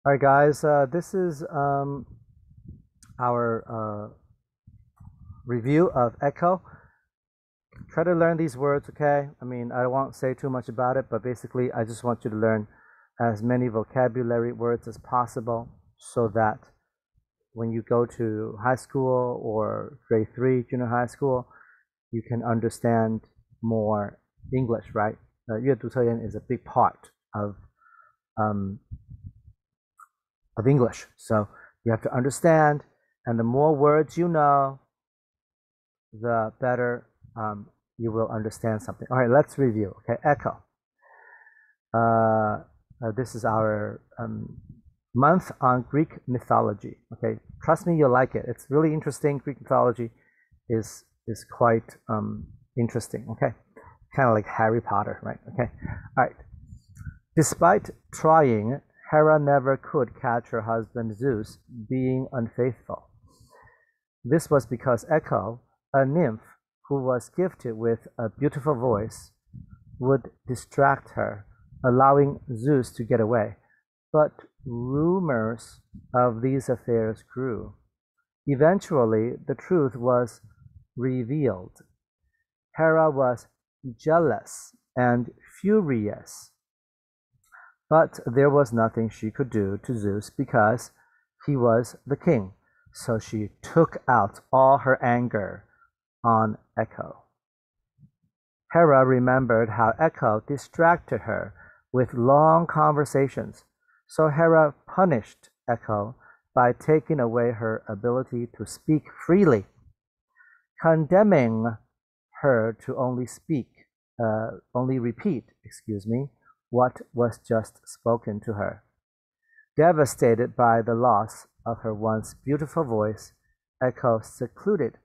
All right, guys, this is our review of echo. Try to learn these words, okay? I mean, I won't say too much about it, but basically, I just want you to learn as many vocabulary words as possible so that when you go to high school or grade 3 junior high school, you can understand more English, right? 阅读测验 is a big part um, of English. So you have to understand, and the more words you know, the better you will understand something. All right, let's review. Okay, echo. This is our month on Greek mythology. Okay, trust me, you'll like it. It's really interesting. Greek mythology is quite interesting. Okay, kind of like Harry Potter, right? Okay, all right. Despite trying, Hera never could catch her husband Zeus being unfaithful. This was because Echo, a nymph who was gifted with a beautiful voice, would distract her, allowing Zeus to get away. But rumors of these affairs grew. Eventually, the truth was revealed. Hera was jealous and furious. But there was nothing she could do to Zeus because he was the king. So she took out all her anger on Echo. Hera remembered how Echo distracted her with long conversations, so Hera punished Echo by taking away her ability to speak freely, condemning her to only repeat, what was just spoken to her. Devastated by the loss of her once beautiful voice, Echo secluded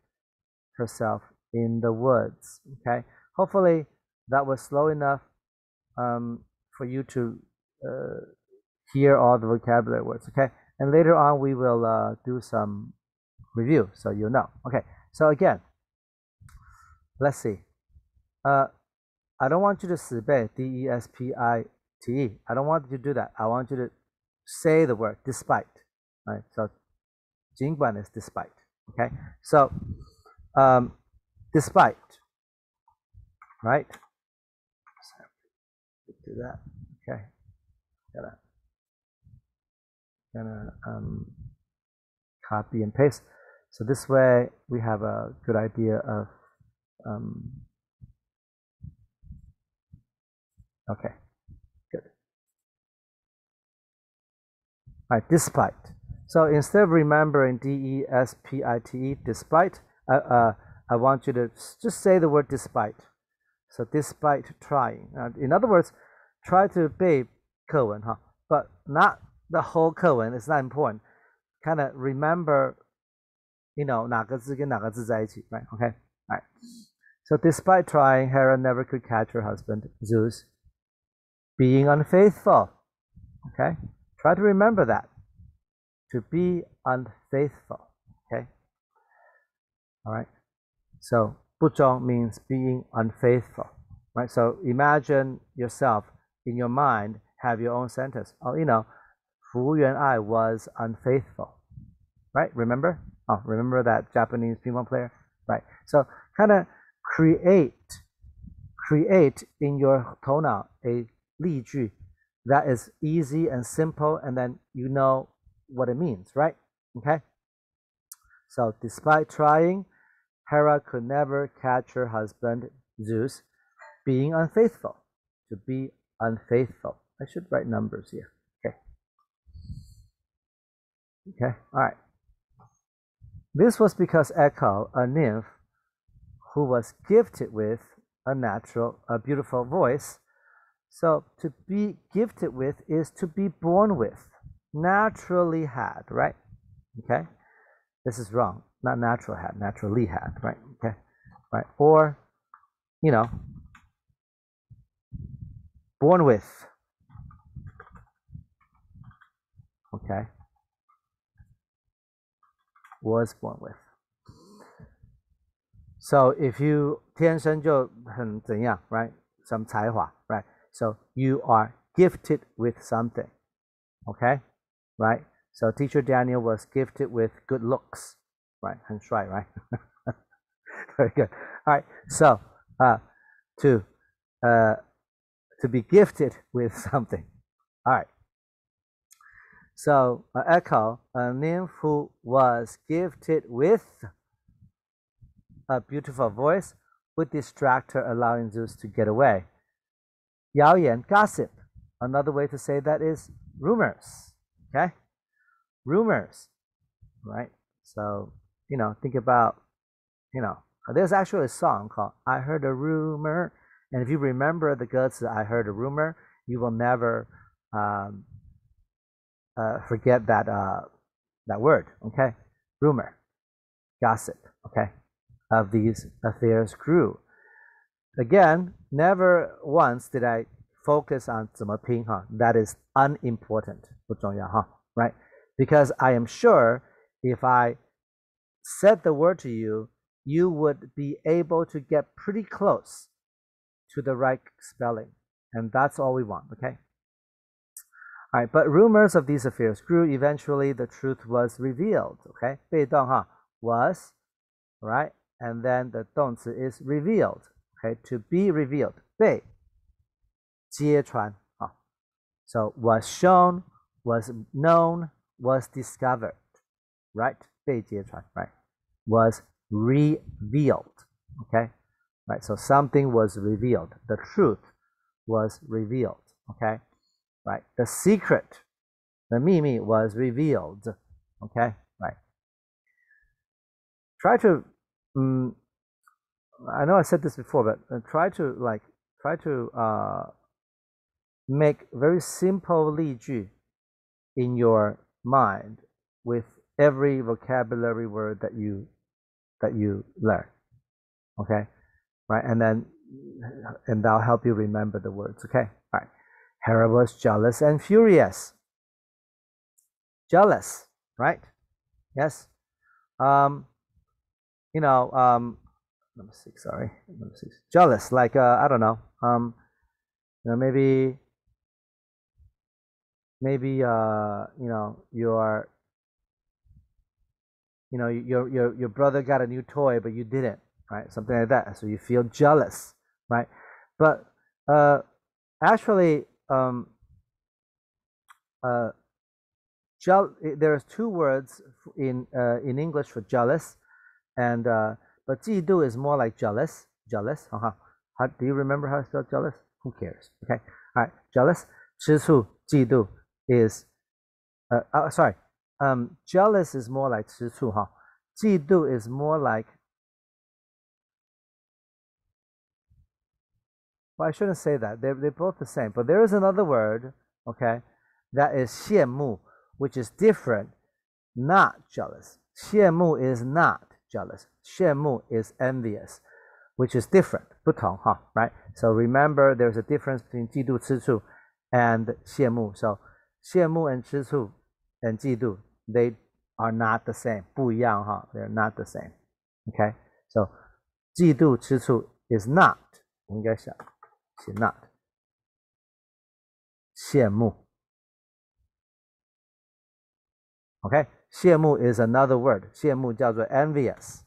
herself in the woods. Okay, hopefully that was slow enough for you to hear all the vocabulary words. Okay, and later on we will do some review so you'll know. Okay, so again, let's see. I don't want you to 死背 despite. I don't want you to do that. I want you to say the word despite. Right? So 尽管 is despite. Okay. So despite. Right. Do that. Okay. Gonna copy and paste. So this way we have a good idea of okay, good. All right, despite. So instead of remembering despite, despite, I want you to just say the word despite. So despite trying. In other words, try to 背课文 but not the whole 课文. It's not important. Kind of remember, 哪个字跟哪个字在一起, right? Okay. All right. So despite trying, Hera never could catch her husband Zeus being unfaithful. Okay? Try to remember that. To be unfaithful. Okay? All right? So, 不忠 means being unfaithful. Right? So, imagine yourself in your mind, have your own sentence. Oh, Fu Yuan'ai was unfaithful. Right? Remember? Oh, remember that Japanese ping pong player? Right. So, kind of create in your 头脑 a 例句 that is easy and simple, and then you know what it means, right? Okay? So, despite trying, Hera could never catch her husband, Zeus, being unfaithful. To be unfaithful. I should write numbers here. Okay. Okay, all right. This was because Echo, a nymph who was gifted with a beautiful voice. So to be gifted with is to be born with, naturally had, right? Okay, this is wrong. Not natural had, naturally had, right? Okay, right? Or, born with. Okay, was born with. So if you 天生就很怎样, right? Some 才华, right? So you are gifted with something. Okay? right? So teacher Daniel was gifted with good looks, right? 很帅, right? Very good. All right. So to be gifted with something. All right. So Echo, a nymph who was gifted with a beautiful voice, would distract her, allowing Zeus to get away. 谣言, gossip. Another way to say that is rumors. Okay? Rumors. Right? So, think about, there's actually a song called I Heard a Rumor. And if you remember the words I heard a rumor, you will never forget that word. Okay? Rumor. Gossip. Okay? Of these affairs grew. Again, never once did I focus on 怎么拼, that is unimportant, 不重要, right? Because I am sure if I said the word to you, you would be able to get pretty close to the right spelling. And that's all we want, okay? All right, but rumors of these affairs grew. Eventually, the truth was revealed, okay? 被动, was, right? And then the 动词 is revealed, okay? To be revealed, 被揭穿, So was shown, was known, was discovered, right? 被揭穿, right? Was revealed, okay? Right, so something was revealed. The truth was revealed, okay? Right, the secret, the 秘密 was revealed, okay? Right. Try to, I know I said this before, but try to make very simple 例句 in your mind with every vocabulary word that you learn, okay? Right, and that'll help you remember the words, okay? All right. Hera was jealous and furious. Jealous, right? Yes. Let me see, sorry. Let me see. Jealous, like I don't know. Maybe your brother got a new toy but you didn't, right? Something like that. So you feel jealous, right? But actually there's two words in English for jealous, and but 嫉妒 is more like jealous. How do you remember how to spell jealous? Who cares? Okay, all right. Jealous, 吃醋, 嫉妒 is sorry. Jealous is more like 吃醋, 嫉妒 is more like, well, I shouldn't say that. They're both the same. But there is another word, okay, that is 羡慕, which is different, not jealous. 羡慕 is not jealous. 羡慕 is envious, which is different, 不同, right? So remember, there's a difference between 嫉妒, 吃醋 and 羡慕. So 羡慕 and 吃醋 and 嫉妒, they are not the same. 不一样, they're not the same. Okay? So 嫉妒, 吃醋 is not. 应该想 not. 羡慕. Okay? 羡慕 is another word. 羡慕叫做 envious.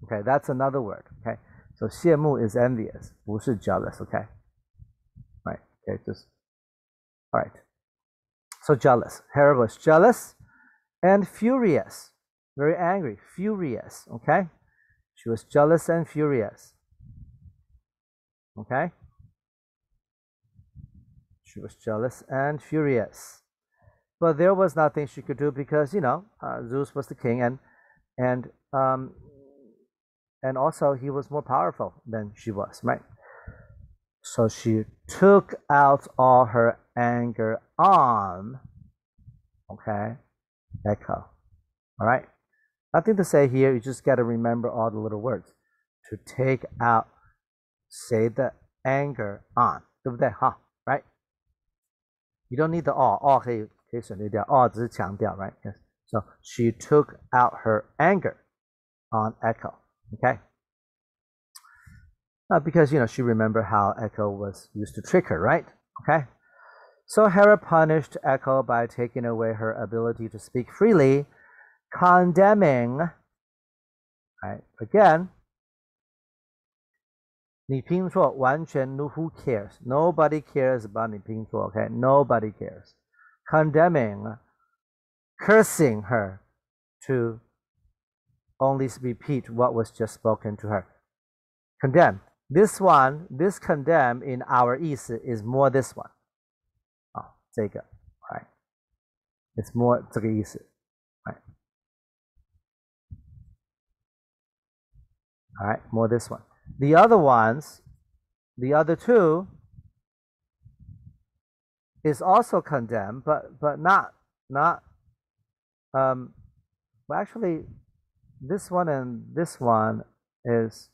Okay, that's another word. Okay? So 羡慕 is envious. 不是 jealous. Okay? Right. Okay, just all right. So jealous. Hera was jealous and furious. Very angry. Furious. Okay? She was jealous and furious. Okay? She was jealous and furious. But there was nothing she could do because, Zeus was the king and also he was more powerful than she was, right? So she took out all her anger on, okay, Echo. All right? Nothing to say here. You just got to remember all the little words. To take out, say the anger on, 对不对? Right? You don't need the all. All 可以省略掉. All 只是强调, right? Yes. So she took out her anger on Echo. Okay? Because, she remembered how Echo used to trick her, right? Okay? So Herod punished Echo by taking away her ability to speak freely, condemning, right? Again, 你拼错完全 who cares? Nobody cares about 你拼错 okay? Nobody cares. Condemning, cursing her to only repeat what was just spoken to her. Condemn. This one, this condemn in our 意思 is more this one. 这个 right? It's more 这个意思 right? All right, more this one. The other ones, the other two, is also condemned, but not well actually this one and this one is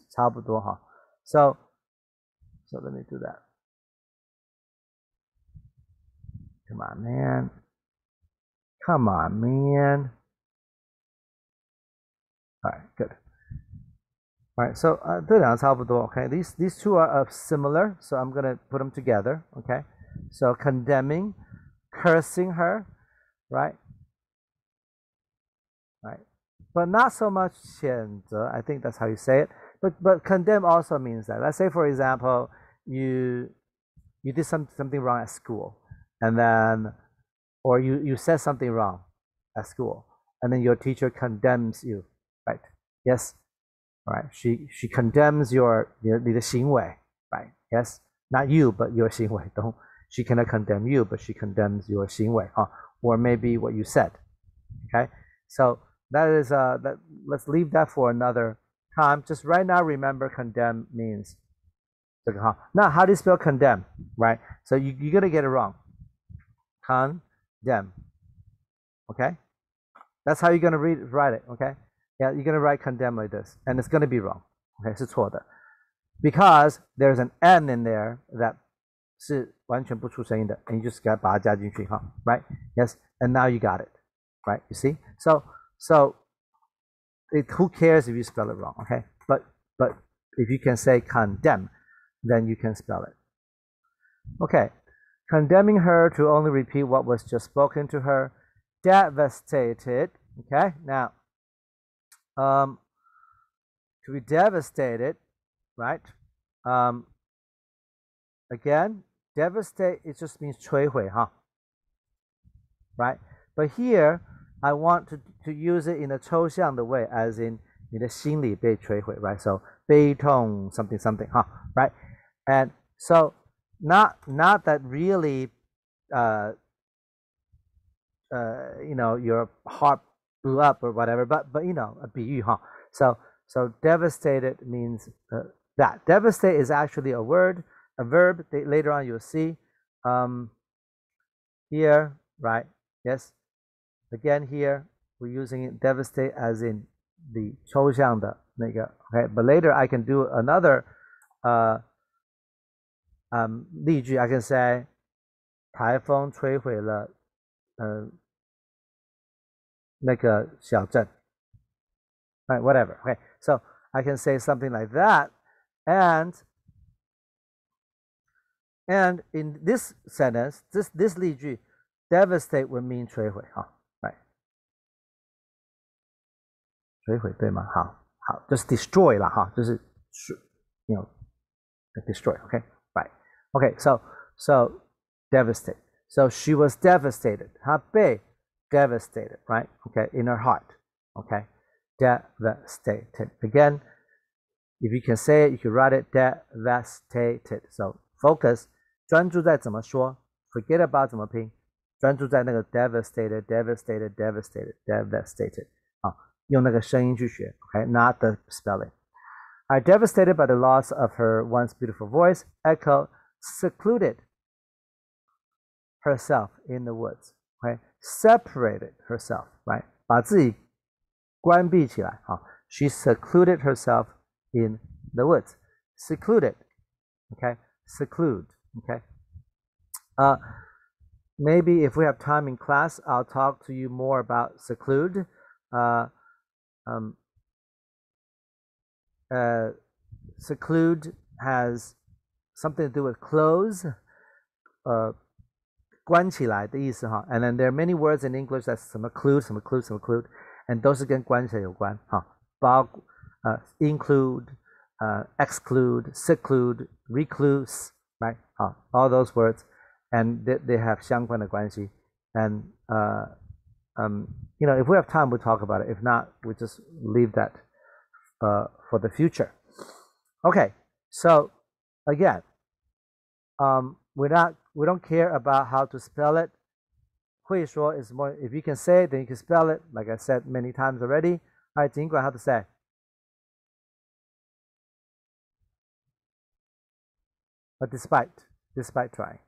差不多哈. So let me do that. Come on, man. Come on, man. All right, good. All right, so 这两个差不多 okay? These two are similar, so I'm going to put them together, okay? So condemning, cursing her, right? Right. But not so much 谴责, I think that's how you say it. But condemn also means that. Let's say, for example, you did something wrong at school, and then, or you said something wrong at school, and then your teacher condemns you, right? Yes, right. She condemns your 你的行为, right? Yes, not you, but your 行为. Don't. She cannot condemn you, but she condemns your 行为, or maybe what you said. Okay, so that is that. Let's leave that for another time. Just right now, remember condemn means 这个哈. Now, how do you spell condemn? Right? So you're gonna get it wrong. Condemn. Okay? That's how you're gonna write it. Okay? Yeah, you're gonna write condemn like this, and it's gonna be wrong. Okay, 是错的. Because there's an N in there that 是完全不出声音的, and you just got 把它加进去哈. Right? Yes, and now you got it. Right? You see? So who cares if you spell it wrong? Okay? But if you can say condemn, then you can spell it. Okay. Condemning her to only repeat what was just spoken to her. Devastated. Okay? Now, to be devastated, right? Again, devastate, it just means 摧毁, huh? Right? But here, I want to use it in a 抽象的 way, as in 你的心理被摧毁, right? So 悲痛 something something, huh? Right? And so not that really, your heart blew up or whatever, but a 比喻, huh? So devastated means that. Devastate is actually a word, a verb. Later on you'll see. Here, right? Yes. Again, here we're using it devastate as in the 抽象的那个, okay? But later I can do another 例句. I can say 台风摧毁了那个小镇. Right, whatever. Okay, so I can say something like that, and in this sentence, this 例句 devastate would mean 摧毁, huh? Right? 摧毁对吗？好 just destroy 啦哈，就是 destroy. Okay, right? Okay, so devastate. So she was devastated. 她被 devastated, right? Okay, in her heart. Okay, devastated. Again, if you can say it, you can write it devastated. So focus, 专注在怎么说 ，forget about 怎么拼，专注在那个 devastated, devastated, devastated, devastated 啊，用那个声音去学 ，okay, not the spelling. Alright, devastated by the loss of her once beautiful voice, Echo secluded herself in the woods. Okay, separated herself, right? 把自己关闭起来啊。She secluded herself in the woods. Secluded, okay? Seclude, okay? Maybe if we have time in class, I'll talk to you more about seclude. Seclude has something to do with close. 关起来的意思哈。And then there are many words in English that's 什么 clude 什么 clude 什么 clude，and 都是跟关起来有关哈。包include, exclude, seclude, recluse, right? All those words, and they have 相关的关系。And if we have time, we'll talk about it. If not, we just leave that for the future. Okay, so again, we don't care about how to spell it. 会说 is more. If you can say it, then you can spell it. Like I said many times already. All right, 尽管 how to say. But despite trying,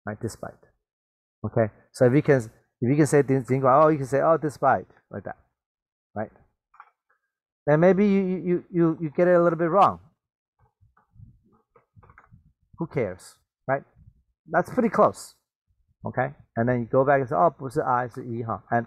right? Despite. Okay, so if you can say 尽管, you can say despite like that, right? And maybe you get it a little bit wrong. Who cares, right? That's pretty close. Okay, and then you go back and say 不是 I 是 E 哈 and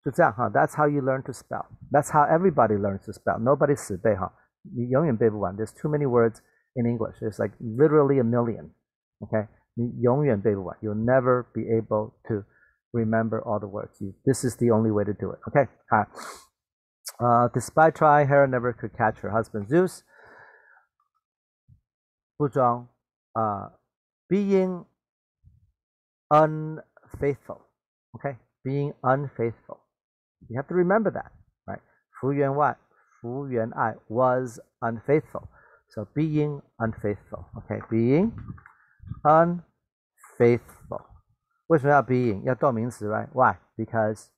就这样哈 that's how you learn to spell. That's how everybody learns to spell. Nobody 死背哈你永远背不完 There's too many words in English. There's like literally a million. Okay, 你永远背不完 You'll never be able to remember all the words. This is the only way to do it. Okay, despite trying, Hera never could catch her husband Zeus. 不忠 being unfaithful. Okay, being unfaithful. You have to remember that, right? 福原爱 was unfaithful. So being unfaithful. Okay, being unfaithful. 为什么要 being 要动名词 right? Why? Because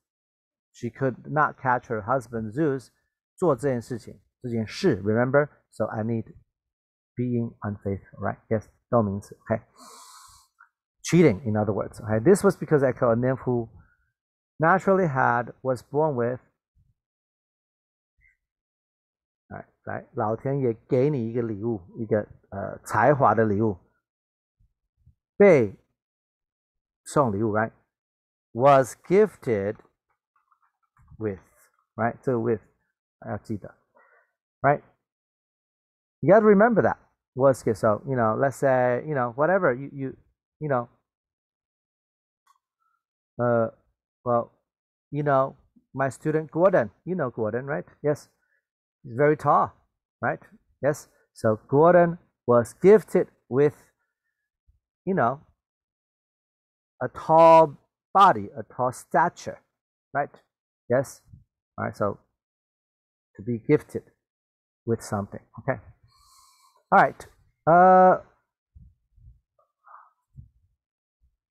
she could not catch her husband Zeus 做这件事情 remember? So I need being unfaithful, right? Yes, 动名词 okay. Cheating, in other words. Okay? This was because Echo, a nymph who naturally was born with 来老天爷给你一个礼物一个才华的礼物被送礼物 right was gifted with right 这个 with 要记得 right you got to remember that was gifted so let's say whatever you know well my student Gordon Gordon right yes he's very tall right yes so Gordon was gifted with a tall body a tall stature right yes all right so to be gifted with something okay all right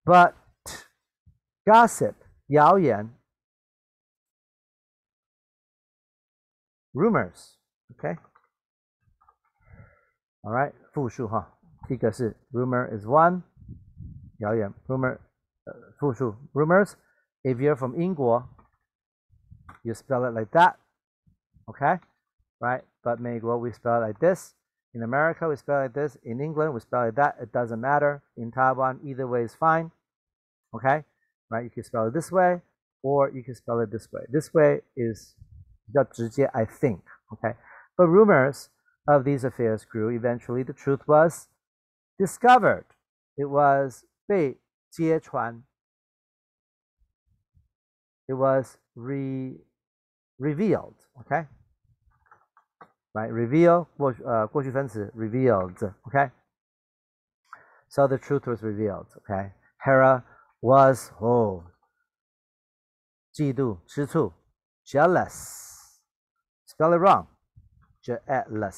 but gossip 谣言 rumors okay all right 复数哈第一个是 rumor is one 谣言 rumor 复数 rumors if you're from 英国 you spell it like that okay right but 美国 we spell it like this in America we spell it like this in England we spell it like that it doesn't matter in Taiwan either way is fine okay right you can spell it this way or you can spell it this way is 比较直接 I think okay but rumors of these affairs grew eventually the truth was discovered it was 被揭穿 it was revealed okay right reveal 过去分词 revealed okay so the truth was revealed okay Hera was 嫉妒吃醋 jealous spell it wrong jealous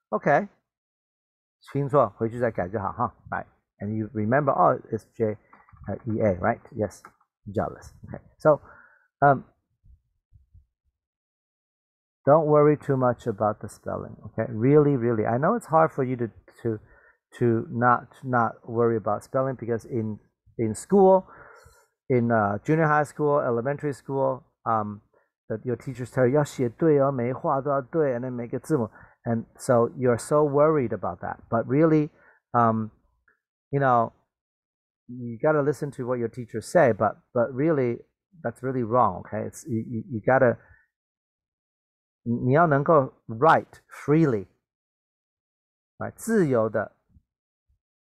okay 拼错回去再改就好哈 right and you remember it's J E A right yes jealous okay so don't worry too much about the spelling okay really I know it's hard for you to not worry about spelling because in school in junior high school elementary school that your teachers tell you 要写对哦每一画都要对 and then 每个字母 and so you're so worried about that but really you got to listen to what your teachers say but really that's really wrong okay it's you got to 你要能够 write freely right 自由的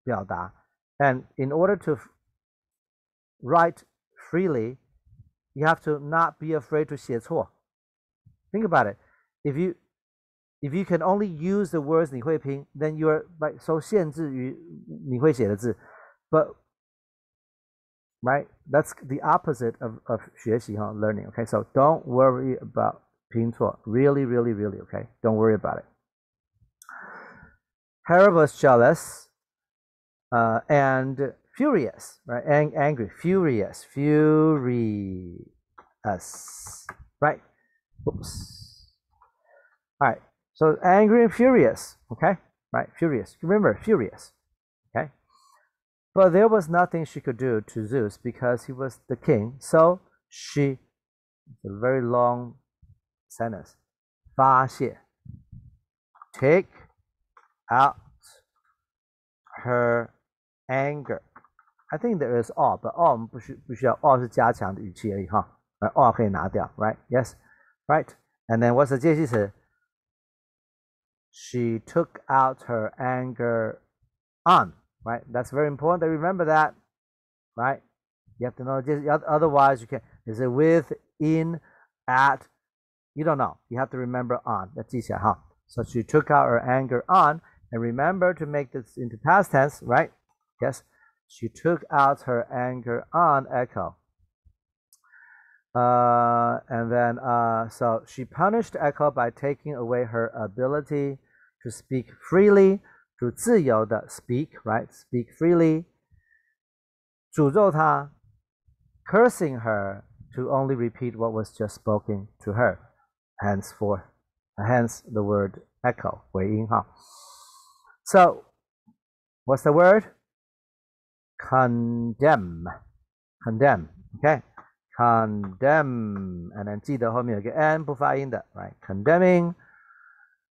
表达 and in order to write freely, you have to not be afraid to 写错. Think about it. If you can only use the words 你会拼, then you're like so 限制于你会写的字. But right, that's the opposite of 学习 learning. Okay, so don't worry about 拼错. Really, really, really. Okay, don't worry about it. Herod was jealous and furious, right? Angry, furious, right? Oops. All right. So angry and furious, okay? Right, furious. Remember, furious, okay? But there was nothing she could do to Zeus because he was the king. So she, it's a very long sentence, 发泄, take out her anger. I think there is all, but all 不需要 all 是加强的语气而已哈，而 all 可以拿掉 right? Yes, right. And then what's the 介系词? She took out her anger on, right? That's very important to remember that, right? You have to know, otherwise you can't. Is it with, in, at? You don't know. You have to remember on. 要记起来哈. So she took out her anger on, and remember to make this into past tense, right? Yes. She took out her anger on Echo. And then, so she punished Echo by taking away her ability to speak freely, to 自由的 speak, right? Speak freely. 诅咒她, cursing her to only repeat what was just spoken to her. Hence the word echo, 回音哈. So, what's the word? Condemn, okay? Condemn, and then 记得后面有个 n 不发音的 right? Condemning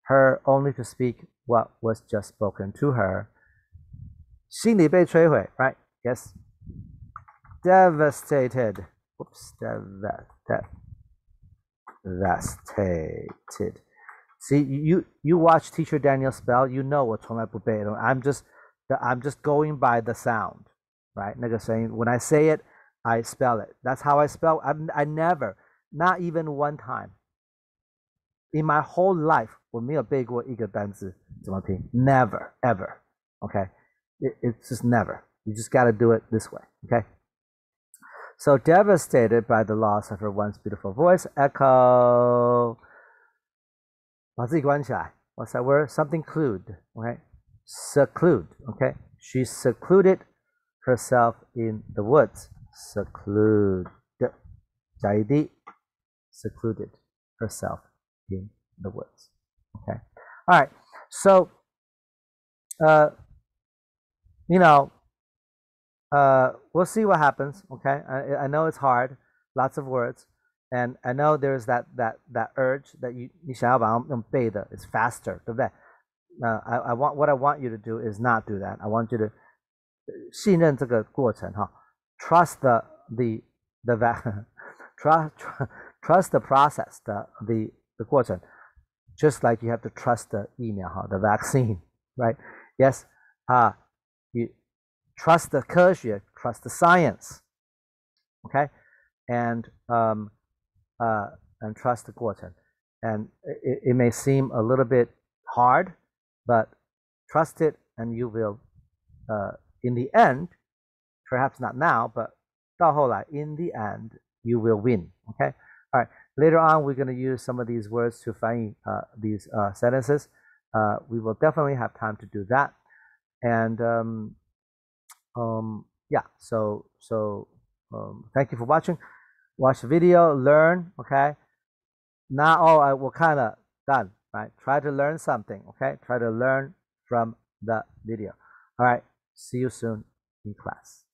her only to speak what was just spoken to her. 心理被摧毁 right? Yes. Devastated. Oops, devastated. See, you watch Teacher Daniel spell, you know 我从来不背 I'm just going by the sound, right? 那个声音 when I say it, I spell it. That's how I spell. I never, not even one time in my whole life, 我没有背过一个单字怎么拼 Never, ever. Okay? It's just never. You just got to do it this way. Okay? So devastated by the loss of her once beautiful voice, Echo 把自己关起来. What's that word? Something clued. Okay? Seclude. Okay? She secluded herself in the woods. Seclude. 加 ed. Secluded herself in the woods. Okay? All right. So, we'll see what happens. Okay? I know it's hard. Lots of words. And I know there's that urge that 你想要把它用背的 is faster, 对不对? What I want you to do is not do that. I want you to 信任这个过程哈 trust the trust the process, the 过程 just like you have to trust the 疫苗哈 the vaccine, right? Yes, you trust the 科学 trust the science, okay? And trust the 过程 and it may seem a little bit hard, but trust it and you will in the end, perhaps not now, but 到后来 in the end you will win. Okay? All right. Later on, we're going to use some of these words to find these sentences. We will definitely have time to do that. And yeah. So thank you for watching. Watch the video, learn. Okay. Not all I will kind of done. Right. Try to learn something. Okay. Try to learn from the video. All right. See you soon in class.